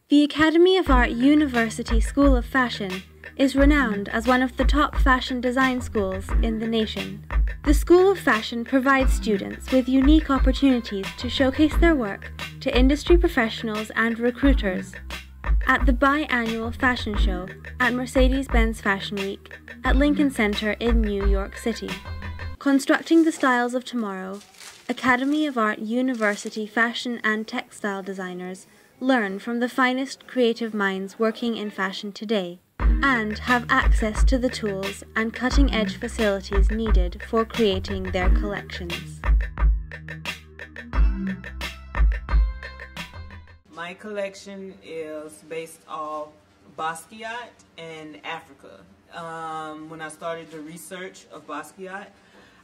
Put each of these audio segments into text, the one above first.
The Academy of Art University School of Fashion is renowned as one of the top fashion design schools in the nation. The School of Fashion provides students with unique opportunities to showcase their work to industry professionals and recruiters at the biannual fashion show at Mercedes-Benz Fashion Week at Lincoln Center in New York City. Constructing the styles of tomorrow, Academy of Art University fashion and textile designers learn from the finest creative minds working in fashion today and have access to the tools and cutting-edge facilities needed for creating their collections. My collection is based off Basquiat and Africa. When I started the research of Basquiat,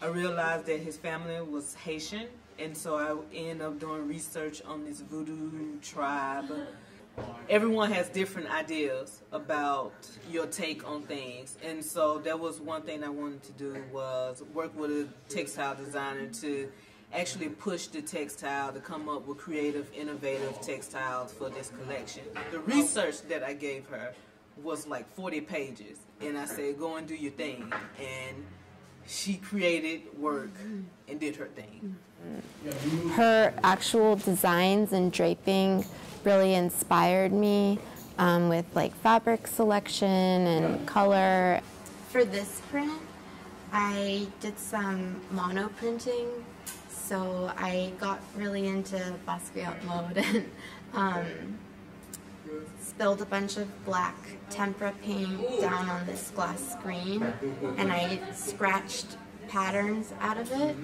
I realized that his family was Haitian, and so I ended up doing research on this voodoo tribe. Everyone has different ideas about your take on things, and so that was one thing I wanted to do, was work with a textile designer to actually push the textile to come up with creative, innovative textiles for this collection. The research that I gave her was like 40 pages, and I said, go and do your thing, and she created work and did her thing. Her actual designs and draping really inspired me with like fabric selection and color. For this print, I did some mono printing, so I got really into Basquiat mode and spilled a bunch of black tempera paint down on this glass screen, and I scratched patterns out of it,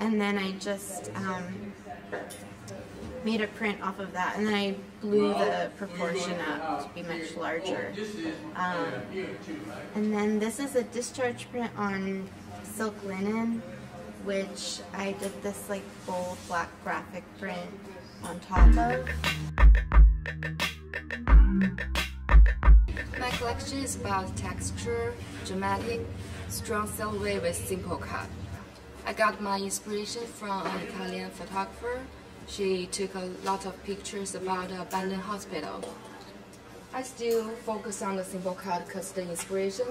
and then I just made a print off of that, and then I blew the proportion up to be much larger. And then this is a discharge print on silk linen, which I did this like bold black graphic print on top of. My collection is about texture, dramatic, strong silhouette with simple cut. I got my inspiration from an Italian photographer. She took a lot of pictures about an abandoned hospital. I still focus on the simple cut because the inspiration,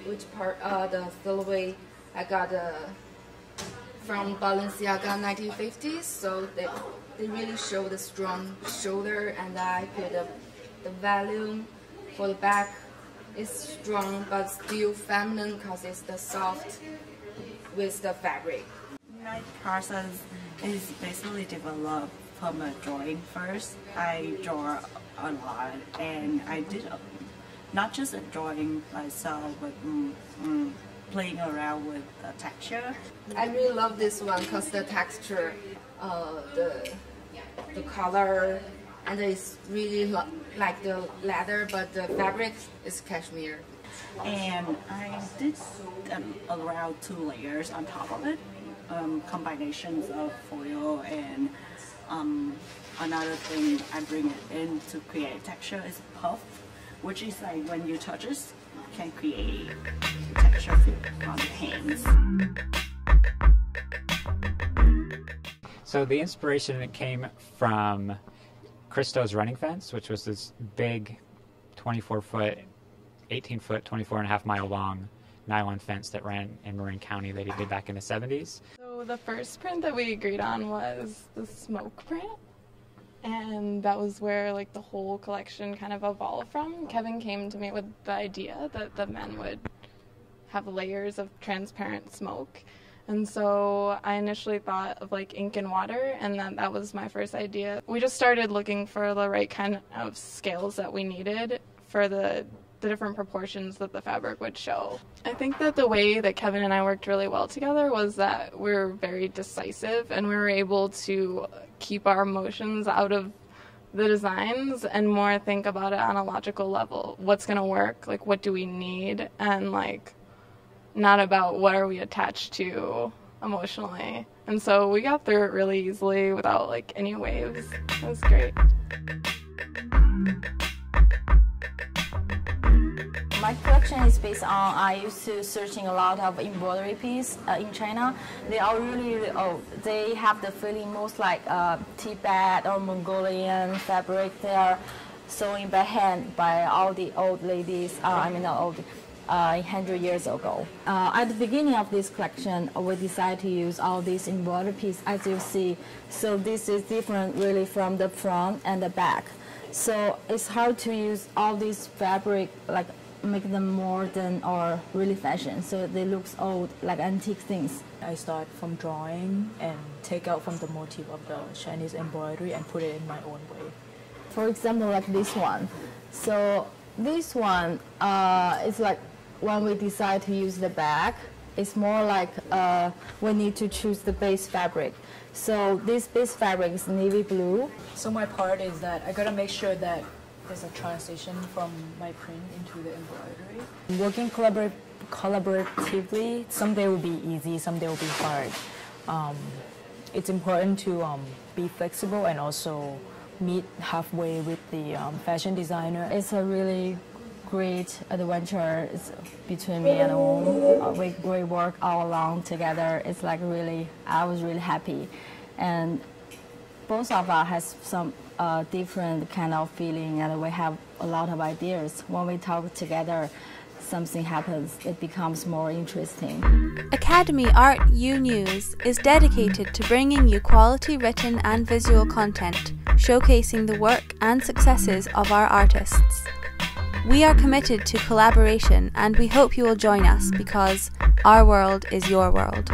which part of the silhouette I got from Balenciaga 1950s, so they really show the strong shoulder, and I put the volume for the back is strong but still feminine because it's the soft with the fabric. My process is basically developed from a drawing first. I draw a lot, and I did not just a drawing myself, but playing around with the texture. I really love this one because the texture, the color, and it's really like the leather, but the fabric is cashmere. And I did around 2 layers on top of it, combinations of foil, and another thing I bring it in to create texture is puff, which is like when you touch it, you can create texture on the hands. So the inspiration came from Christo's running fence, which was this big 24-foot, 18-foot, 24.5-mile long nylon fence that ran in Marin County that he did back in the 70s. So the first print that we agreed on was the smoke print, and that was where like the whole collection kind of evolved from. Kevin came to me with the idea that the men would have layers of transparent smoke. And so I initially thought of like ink and water, and then that was my first idea. We just started looking for the right kind of scales that we needed for the different proportions that the fabric would show. I think that the way that Kevin and I worked really well together was that we were very decisive, and we were able to keep our emotions out of the designs and more think about it on a logical level. What's going to work? Like, what do we need? And like, not about what are we attached to emotionally. And so we got through it really easily without like any waves. It was great. My collection is based on, I used to searching a lot of embroidery pieces in China. They are really old. They have the feeling most like Tibet or Mongolian fabric. They are sewing by hand by all the old ladies, not old, 100 years ago. At the beginning of this collection, we decided to use all these embroidery pieces, as you see. So this is different really from the front and the back. So it's hard to use all these fabric, like make them modern or really fashion, so they look old, like antique things. I start from drawing and take out from the motif of the Chinese embroidery and put it in my own way. For example, like this one. So this one is like when we decide to use the bag, it's more like we need to choose the base fabric. So this base fabric is navy blue. So my part is that I gotta make sure that there's a transition from my print into the embroidery. Working collaboratively, someday will be easy, someday will be hard. It's important to be flexible and also meet halfway with the fashion designer. It's a really great adventure between me and Wong. We work all along together. It's like really, I was really happy. And both of us has some different kind of feeling, and we have a lot of ideas. When we talk together, something happens, it becomes more interesting. Academy Art U News is dedicated to bringing you quality written and visual content, showcasing the work and successes of our artists. We are committed to collaboration, and we hope you will join us because our world is your world.